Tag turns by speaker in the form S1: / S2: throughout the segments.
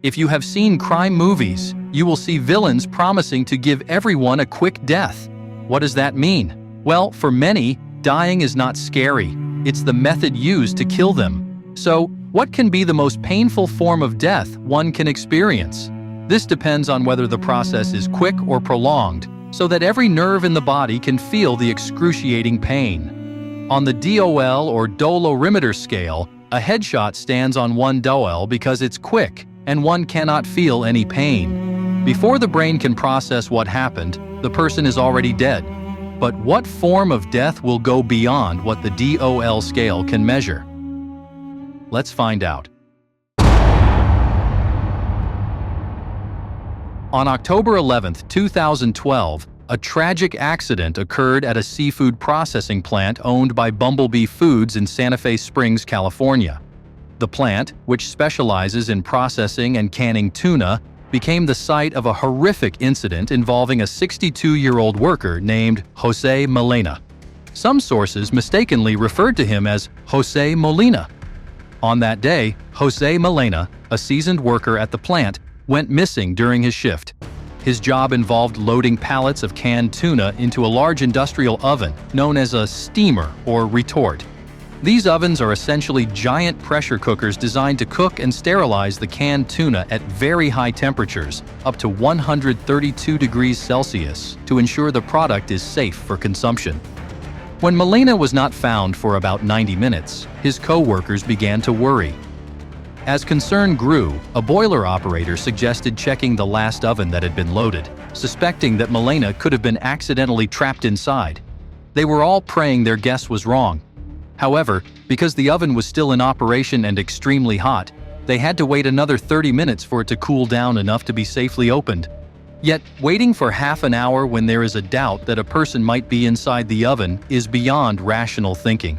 S1: If you have seen crime movies, you will see villains promising to give everyone a quick death. What does that mean? Well, for many, dying is not scary. It's the method used to kill them. So, what can be the most painful form of death one can experience? This depends on whether the process is quick or prolonged, so that every nerve in the body can feel the excruciating pain. On the DOL or dolorimeter scale, a headshot stands on 1 DOL because it's quick and one cannot feel any pain. Before the brain can process what happened, the person is already dead. But what form of death will go beyond what the DOL scale can measure? Let's find out. On October 11, 2012, a tragic accident occurred at a seafood processing plant owned by Bumblebee Foods in Santa Fe Springs, California. The plant, which specializes in processing and canning tuna, became the site of a horrific incident involving a 62-year-old worker named Jose Molina. Some sources mistakenly referred to him as Jose Molina. On that day, Jose Molina, a seasoned worker at the plant, went missing during his shift. His job involved loading pallets of canned tuna into a large industrial oven known as a steamer or retort. These ovens are essentially giant pressure cookers designed to cook and sterilize the canned tuna at very high temperatures, up to 132 degrees Celsius, to ensure the product is safe for consumption. When Molina was not found for about 90 minutes, his co-workers began to worry. As concern grew, a boiler operator suggested checking the last oven that had been loaded, suspecting that Molina could have been accidentally trapped inside. They were all praying their guess was wrong. However, because the oven was still in operation and extremely hot, they had to wait another 30 minutes for it to cool down enough to be safely opened. Yet, waiting for half an hour when there is a doubt that a person might be inside the oven is beyond rational thinking.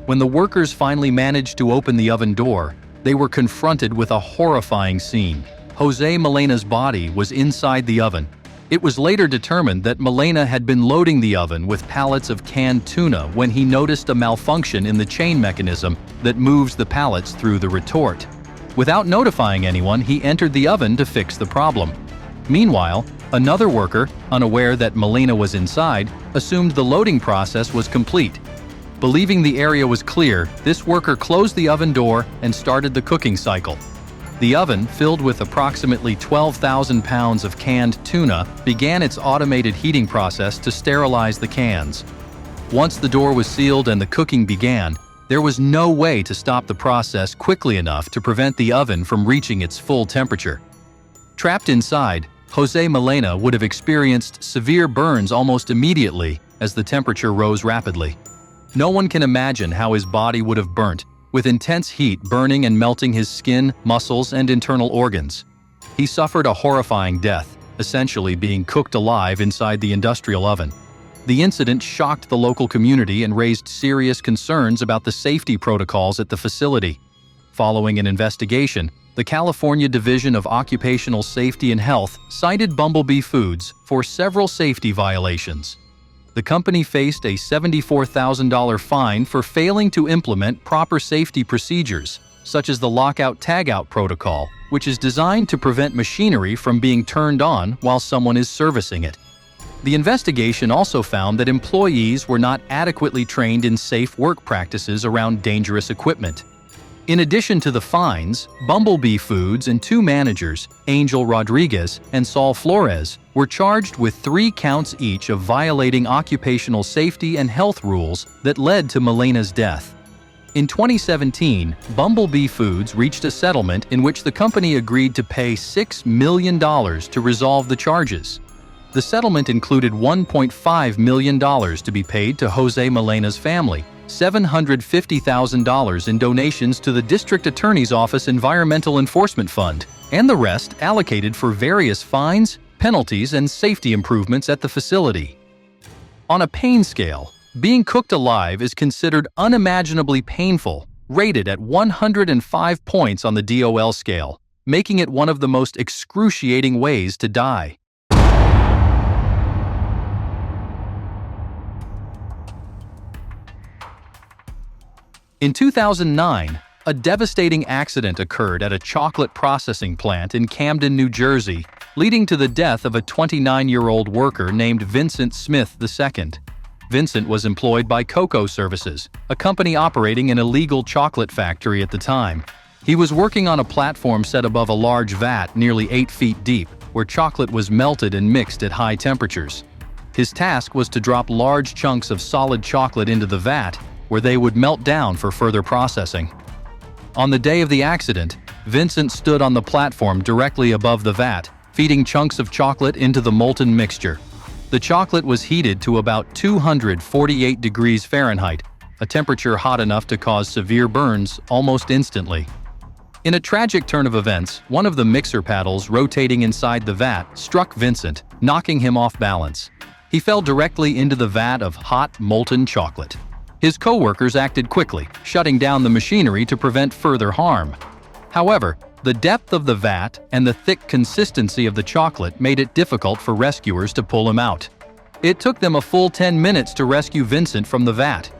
S1: When the workers finally managed to open the oven door, they were confronted with a horrifying scene. Jose Molina's body was inside the oven. It was later determined that Molina had been loading the oven with pallets of canned tuna when he noticed a malfunction in the chain mechanism that moves the pallets through the retort. Without notifying anyone, he entered the oven to fix the problem. Meanwhile, another worker, unaware that Molina was inside, assumed the loading process was complete. Believing the area was clear, this worker closed the oven door and started the cooking cycle. The oven, filled with approximately 12,000 pounds of canned tuna, began its automated heating process to sterilize the cans. Once the door was sealed and the cooking began, there was no way to stop the process quickly enough to prevent the oven from reaching its full temperature. Trapped inside, Jose Molina would have experienced severe burns almost immediately as the temperature rose rapidly. No one can imagine how his body would have burnt, with intense heat burning and melting his skin, muscles, and internal organs. He suffered a horrifying death, essentially being cooked alive inside the industrial oven. The incident shocked the local community and raised serious concerns about the safety protocols at the facility. Following an investigation, the California Division of Occupational Safety and Health cited Bumblebee Foods for several safety violations. The company faced a $74,000 fine for failing to implement proper safety procedures, such as the lockout-tagout protocol, which is designed to prevent machinery from being turned on while someone is servicing it. The investigation also found that employees were not adequately trained in safe work practices around dangerous equipment. In addition to the fines, Bumblebee Foods and 2 managers, Angel Rodriguez and Saul Flores, were charged with 3 counts each of violating occupational safety and health rules that led to Molina's death. In 2017, Bumblebee Foods reached a settlement in which the company agreed to pay $6 million to resolve the charges. The settlement included $1.5 million to be paid to Jose Molina's family, $750,000 in donations to the District Attorney's Office Environmental Enforcement Fund, and the rest allocated for various fines, penalties, and safety improvements at the facility. On a pain scale, being cooked alive is considered unimaginably painful, rated at 105 points on the DOL scale, making it one of the most excruciating ways to die. In 2009, A devastating accident occurred at a chocolate processing plant in Camden, New Jersey, leading to the death of a 29-year-old worker named Vincent Smith II. Vincent was employed by Cocoa Services, a company operating an illegal chocolate factory at the time. He was working on a platform set above a large vat nearly 8 feet deep, where chocolate was melted and mixed at high temperatures. His task was to drop large chunks of solid chocolate into the vat, where they would melt down for further processing. On the day of the accident, Vincent stood on the platform directly above the vat, feeding chunks of chocolate into the molten mixture. The chocolate was heated to about 248 degrees Fahrenheit, a temperature hot enough to cause severe burns almost instantly. In a tragic turn of events, one of the mixer paddles rotating inside the vat struck Vincent, knocking him off balance. He fell directly into the vat of hot, molten chocolate. His co-workers acted quickly, shutting down the machinery to prevent further harm. However, the depth of the vat and the thick consistency of the chocolate made it difficult for rescuers to pull him out. It took them a full 10 minutes to rescue Vincent from the vat.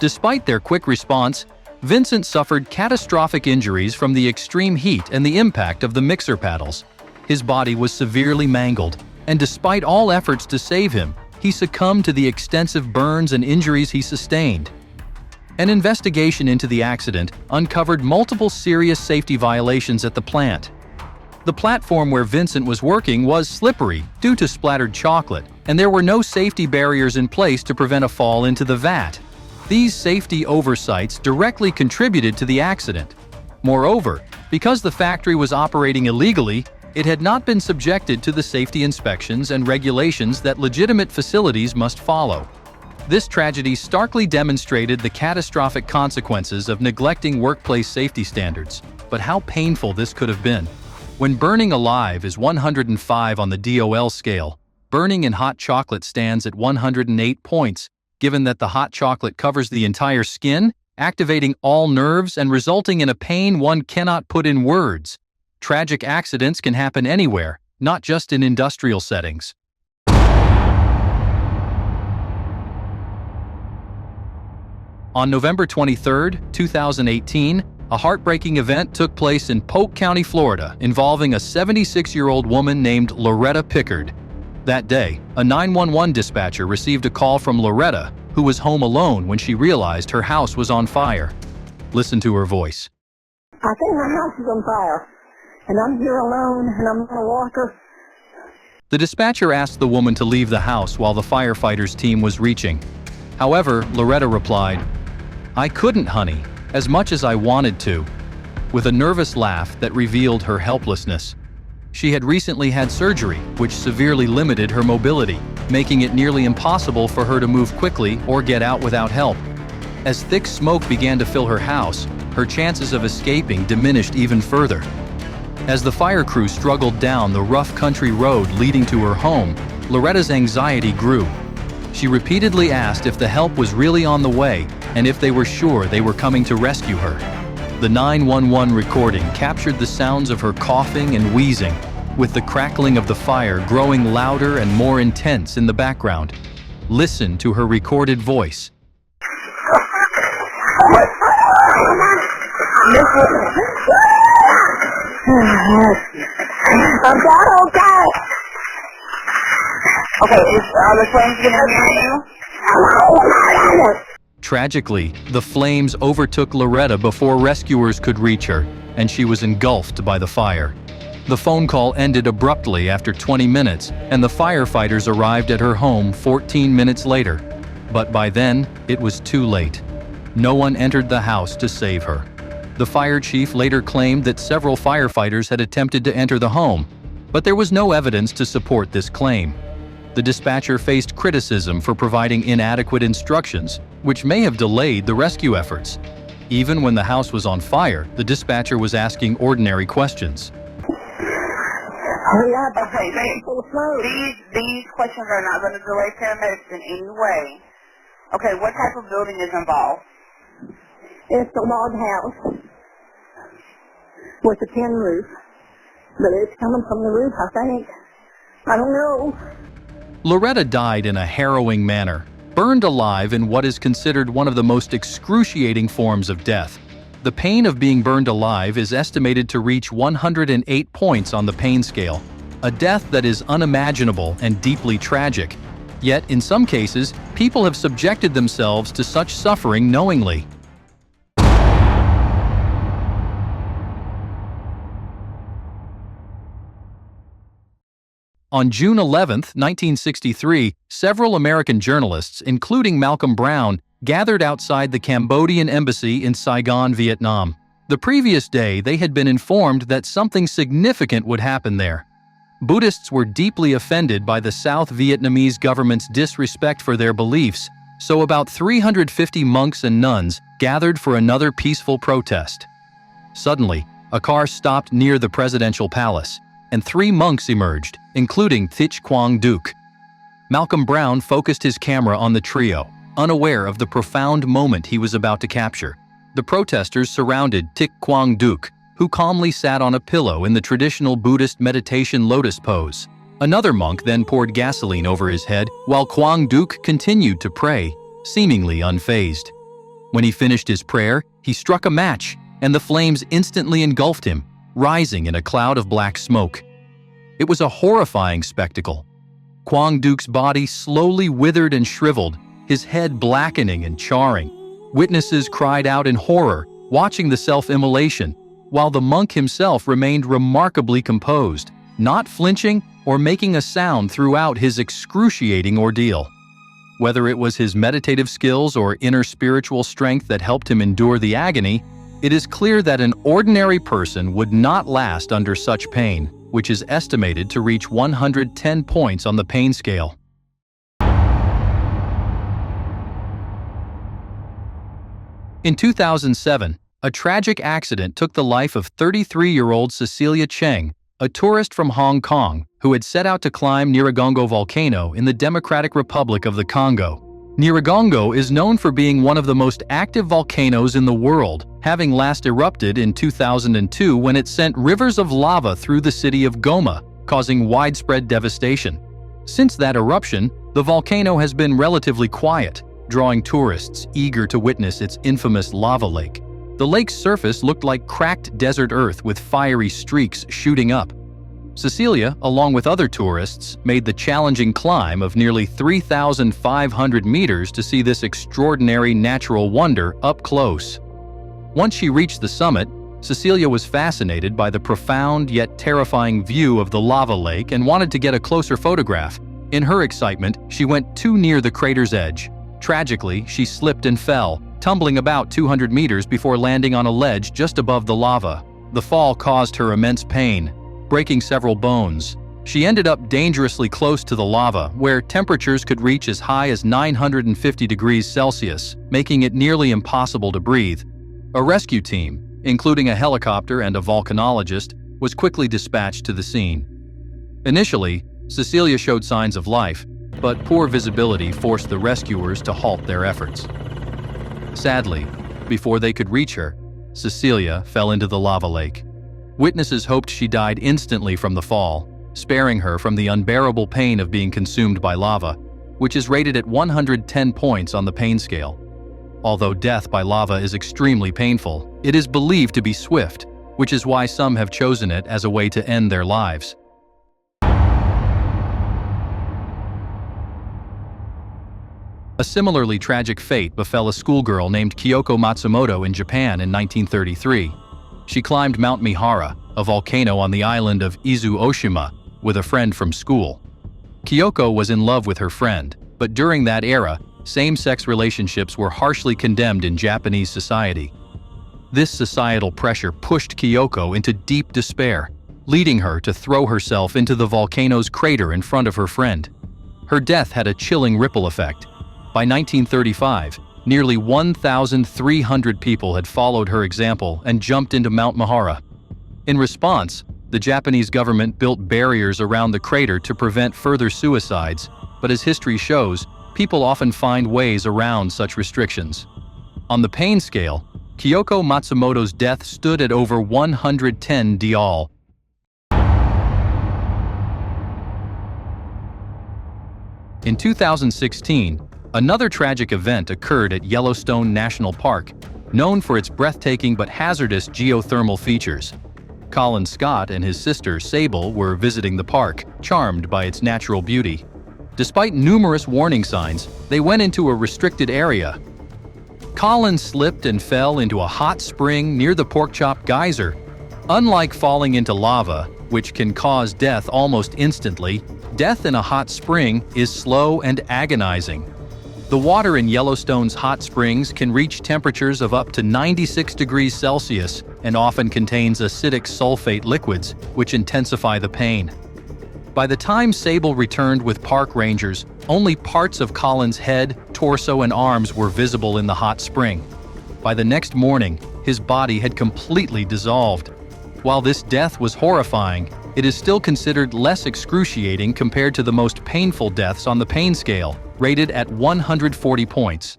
S1: Despite their quick response, Vincent suffered catastrophic injuries from the extreme heat and the impact of the mixer paddles. His body was severely mangled, and despite all efforts to save him, he succumbed to the extensive burns and injuries he sustained. An investigation into the accident uncovered multiple serious safety violations at the plant. The platform where Vincent was working was slippery due to splattered chocolate, and there were no safety barriers in place to prevent a fall into the vat. These safety oversights directly contributed to the accident. Moreover, because the factory was operating illegally, it had not been subjected to the safety inspections and regulations that legitimate facilities must follow. This tragedy starkly demonstrated the catastrophic consequences of neglecting workplace safety standards, but how painful this could have been. When burning alive is 105 on the DOL scale, burning in hot chocolate stands at 108 points, given that the hot chocolate covers the entire skin, activating all nerves and resulting in a pain one cannot put in words. Tragic accidents can happen anywhere, not just in industrial settings. On November 23, 2018, a heartbreaking event took place in Polk County, Florida, involving a 76-year-old woman named Loretta Pickard. That day, a 911 dispatcher received a call from Loretta, who was home alone when she realized her house was on fire. Listen to her voice.
S2: I think my house is on fire, and I'm here alone, and I'm on a walker.
S1: The dispatcher asked the woman to leave the house while the firefighters' team was reaching. However, Loretta replied, "I couldn't, honey, as much as I wanted to," with a nervous laugh that revealed her helplessness. She had recently had surgery, which severely limited her mobility, making it nearly impossible for her to move quickly or get out without help. As thick smoke began to fill her house, her chances of escaping diminished even further. As the fire crew struggled down the rough country road leading to her home, Loretta's anxiety grew. She repeatedly asked if the help was really on the way and if they were sure they were coming to rescue her. The 911 recording captured the sounds of her coughing and wheezing, with the crackling of the fire growing louder and more intense in the background. Listen to her recorded voice.
S2: I'm not okay.
S3: Okay, are the flames getting on you?
S1: Tragically, the flames overtook Loretta before rescuers could reach her, and she was engulfed by the fire. The phone call ended abruptly after 20 minutes, and the firefighters arrived at her home 14 minutes later. But by then, it was too late. No one entered the house to save her. The fire chief later claimed that several firefighters had attempted to enter the home, but there was no evidence to support this claim. The dispatcher faced criticism for providing inadequate instructions, which may have delayed the rescue efforts. Even when the house was on fire, the dispatcher was asking ordinary questions.
S2: Hurry up.
S3: Okay, these questions are not going to delay paramedics in any way. Okay, what type of building is involved?
S2: It's a log house with a tin roof, but it's coming from the roof, I think. I don't know.
S1: Loretta died in a harrowing manner, burned alive in what is considered one of the most excruciating forms of death. The pain of being burned alive is estimated to reach 108 points on the pain scale, a death that is unimaginable and deeply tragic. Yet, in some cases, people have subjected themselves to such suffering knowingly. On June 11, 1963, several American journalists, including Malcolm Brown, gathered outside the Cambodian embassy in Saigon, Vietnam. The previous day, they had been informed that something significant would happen there. Buddhists were deeply offended by the South Vietnamese government's disrespect for their beliefs, so about 350 monks and nuns gathered for another peaceful protest. Suddenly, a car stopped near the presidential palace, and 3 monks emerged, including Thich Quang Duc. Malcolm Brown focused his camera on the trio, unaware of the profound moment he was about to capture. The protesters surrounded Thich Quang Duc, who calmly sat on a pillow in the traditional Buddhist meditation lotus pose. Another monk then poured gasoline over his head, while Quang Duc continued to pray, seemingly unfazed. When he finished his prayer, he struck a match, and the flames instantly engulfed him, rising in a cloud of black smoke. It was a horrifying spectacle. Quang Duc's body slowly withered and shriveled, his head blackening and charring. Witnesses cried out in horror, watching the self-immolation, while the monk himself remained remarkably composed, not flinching or making a sound throughout his excruciating ordeal. Whether it was his meditative skills or inner spiritual strength that helped him endure the agony, it is clear that an ordinary person would not last under such pain, which is estimated to reach 110 points on the pain scale. In 2007, a tragic accident took the life of 33-year-old Cecilia Cheng, a tourist from Hong Kong who had set out to climb Nyiragongo volcano in the Democratic Republic of the Congo. Nyiragongo is known for being one of the most active volcanoes in the world, having last erupted in 2002 when it sent rivers of lava through the city of Goma, causing widespread devastation. Since that eruption, the volcano has been relatively quiet, drawing tourists eager to witness its infamous lava lake. The lake's surface looked like cracked desert earth with fiery streaks shooting up. Cecilia, along with other tourists, made the challenging climb of nearly 3,500 meters to see this extraordinary natural wonder up close. Once she reached the summit, Cecilia was fascinated by the profound yet terrifying view of the lava lake and wanted to get a closer photograph. In her excitement, she went too near the crater's edge. Tragically, she slipped and fell, tumbling about 200 meters before landing on a ledge just above the lava. The fall caused her immense pain, breaking several bones. She ended up dangerously close to the lava, where temperatures could reach as high as 950 degrees Celsius, making it nearly impossible to breathe. A rescue team, including a helicopter and a volcanologist, was quickly dispatched to the scene. Initially, Cecilia showed signs of life, but poor visibility forced the rescuers to halt their efforts. Sadly, before they could reach her, Cecilia fell into the lava lake. Witnesses hoped she died instantly from the fall, sparing her from the unbearable pain of being consumed by lava, which is rated at 110 points on the pain scale. Although death by lava is extremely painful, it is believed to be swift, which is why some have chosen it as a way to end their lives. A similarly tragic fate befell a schoolgirl named Kyoko Matsumoto in Japan in 1933. She climbed Mount Mihara, a volcano on the island of Izu Oshima, with a friend from school. Kyoko was in love with her friend, but during that era, same-sex relationships were harshly condemned in Japanese society. This societal pressure pushed Kyoko into deep despair, leading her to throw herself into the volcano's crater in front of her friend. Her death had a chilling ripple effect. By 1935, nearly 1,300 people had followed her example and jumped into Mount Mihara. In response, the Japanese government built barriers around the crater to prevent further suicides, but as history shows, people often find ways around such restrictions. On the pain scale, Kyoko Matsumoto's death stood at over 110 dial. In 2016, another tragic event occurred at Yellowstone National Park. known for its breathtaking but hazardous geothermal features. Colin Scott and his sister Sable were visiting the park, charmed by its natural beauty. Despite numerous warning signs, they went into a restricted area. Colin slipped and fell into a hot spring near the Porkchop Geyser. Unlike falling into lava, which can cause death almost instantly, death in a hot spring is slow and agonizing. The water in Yellowstone's hot springs can reach temperatures of up to 96 degrees Celsius and often contains acidic sulfate liquids, which intensify the pain. By the time Sable returned with park rangers, only parts of Colin's head, torso, and arms were visible in the hot spring. By the next morning, his body had completely dissolved. While this death was horrifying, it is still considered less excruciating compared to the most painful deaths on the pain scale, rated at 140 points.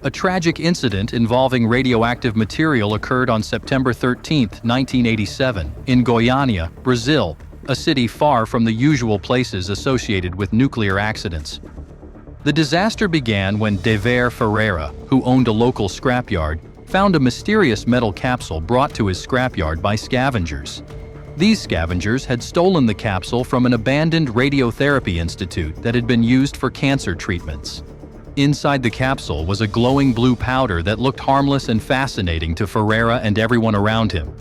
S1: A tragic incident involving radioactive material occurred on September 13, 1987, in Goiânia, Brazil, a city far from the usual places associated with nuclear accidents. The disaster began when Dever Ferreira, who owned a local scrapyard, found a mysterious metal capsule brought to his scrapyard by scavengers. These scavengers had stolen the capsule from an abandoned radiotherapy institute that had been used for cancer treatments. Inside the capsule was a glowing blue powder that looked harmless and fascinating to Ferreira and everyone around him.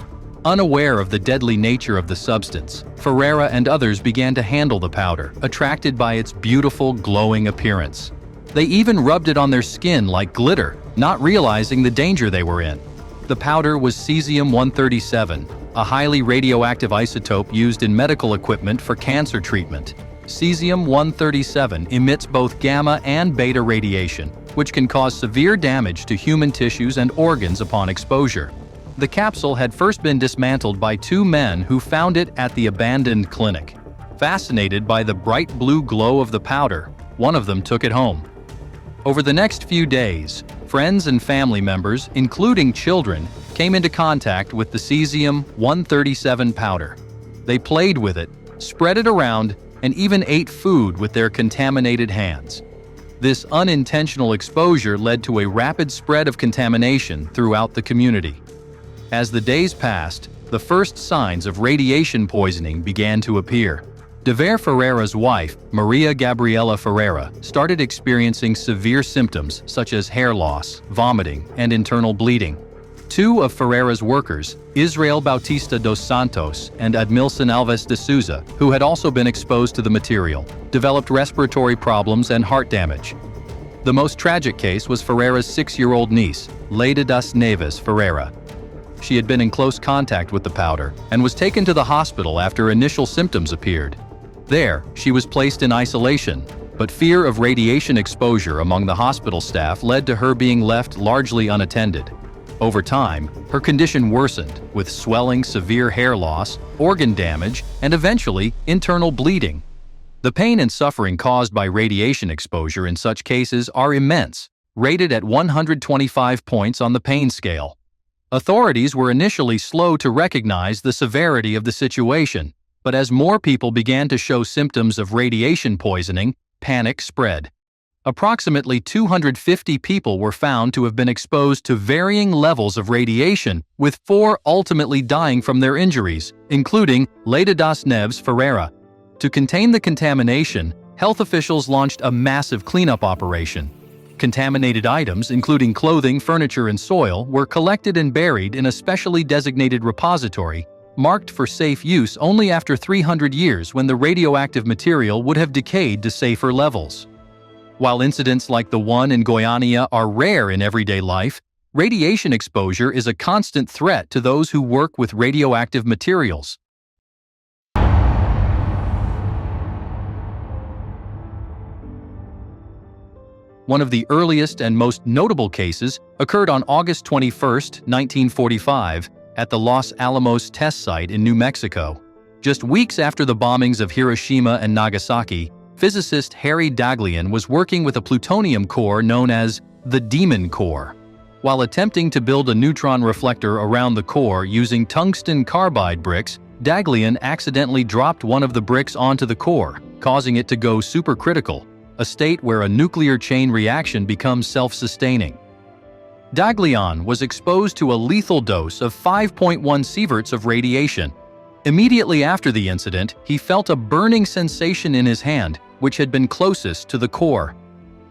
S1: Unaware of the deadly nature of the substance, Ferreira and others began to handle the powder, attracted by its beautiful, glowing appearance. They even rubbed it on their skin like glitter, not realizing the danger they were in. The powder was cesium-137, a highly radioactive isotope used in medical equipment for cancer treatment. Cesium-137 emits both gamma and beta radiation, which can cause severe damage to human tissues and organs upon exposure. The capsule had first been dismantled by two men who found it at the abandoned clinic. Fascinated by the bright blue glow of the powder, one of them took it home. Over the next few days, friends and family members, including children, came into contact with the cesium-137 powder. They played with it, spread it around, and even ate food with their contaminated hands. This unintentional exposure led to a rapid spread of contamination throughout the community. As the days passed, the first signs of radiation poisoning began to appear. Dever Ferreira's wife, Maria Gabriela Ferreira, started experiencing severe symptoms such as hair loss, vomiting, and internal bleeding. Two of Ferreira's workers, Israel Bautista dos Santos and Admilson Alves de Souza, who had also been exposed to the material, developed respiratory problems and heart damage. The most tragic case was Ferreira's 6-year-old niece, Leida das Neves Ferreira. She had been in close contact with the powder and was taken to the hospital after initial symptoms appeared. There, she was placed in isolation, but fear of radiation exposure among the hospital staff led to her being left largely unattended. Over time, her condition worsened, with swelling, severe hair loss, organ damage, and eventually internal bleeding. The pain and suffering caused by radiation exposure in such cases are immense, rated at 125 points on the pain scale. Authorities were initially slow to recognize the severity of the situation, but as more people began to show symptoms of radiation poisoning, panic spread. Approximately 250 people were found to have been exposed to varying levels of radiation, with 4 ultimately dying from their injuries, including Leida das Neves Ferreira. To contain the contamination, health officials launched a massive cleanup operation. Contaminated items, including clothing, furniture, and soil, were collected and buried in a specially designated repository, marked for safe use only after 300 years when the radioactive material would have decayed to safer levels. While incidents like the one in Goiânia are rare in everyday life, radiation exposure is a constant threat to those who work with radioactive materials. One of the earliest and most notable cases occurred on August 21, 1945, at the Los Alamos test site in New Mexico. Just weeks after the bombings of Hiroshima and Nagasaki, physicist Harry Daghlian was working with a plutonium core known as the Demon Core. While attempting to build a neutron reflector around the core using tungsten carbide bricks, Daghlian accidentally dropped one of the bricks onto the core, causing it to go supercritical, a state where a nuclear chain reaction becomes self-sustaining. Daglian was exposed to a lethal dose of 5.1 sieverts of radiation. Immediately after the incident, he felt a burning sensation in his hand, which had been closest to the core.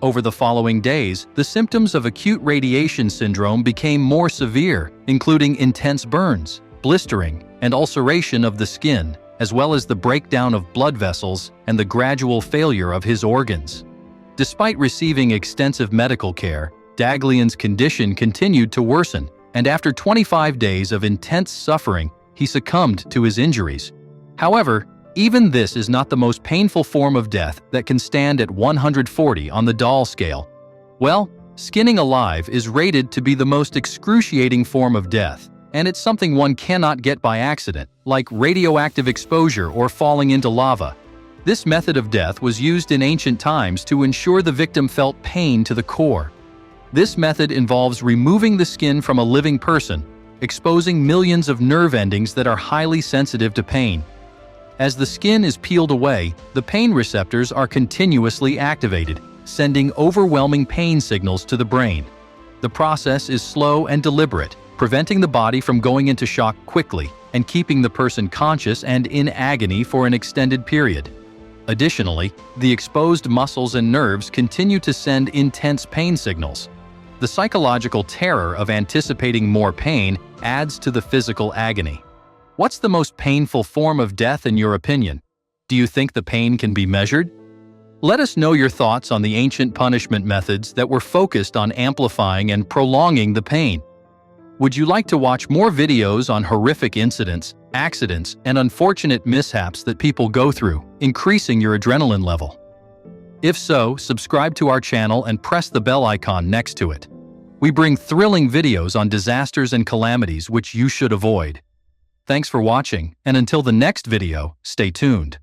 S1: Over the following days, the symptoms of acute radiation syndrome became more severe, including intense burns, blistering, and ulceration of the skin, as well as the breakdown of blood vessels and the gradual failure of his organs. Despite receiving extensive medical care, Daglian's condition continued to worsen, and after 25 days of intense suffering, he succumbed to his injuries. However, even this is not the most painful form of death that can stand at 140 on the Dahl scale. Well, skinning alive is rated to be the most excruciating form of death, and it's something one cannot get by accident, like radioactive exposure or falling into lava. This method of death was used in ancient times to ensure the victim felt pain to the core. This method involves removing the skin from a living person, exposing millions of nerve endings that are highly sensitive to pain. As the skin is peeled away, the pain receptors are continuously activated, sending overwhelming pain signals to the brain. The process is slow and deliberate, preventing the body from going into shock quickly and keeping the person conscious and in agony for an extended period. Additionally, the exposed muscles and nerves continue to send intense pain signals. The psychological terror of anticipating more pain adds to the physical agony. What's the most painful form of death in your opinion? Do you think the pain can be measured? Let us know your thoughts on the ancient punishment methods that were focused on amplifying and prolonging the pain. Would you like to watch more videos on horrific incidents, accidents, and unfortunate mishaps that people go through, increasing your adrenaline level? If so, subscribe to our channel and press the bell icon next to it. We bring thrilling videos on disasters and calamities which you should avoid. Thanks for watching, and until the next video, stay tuned.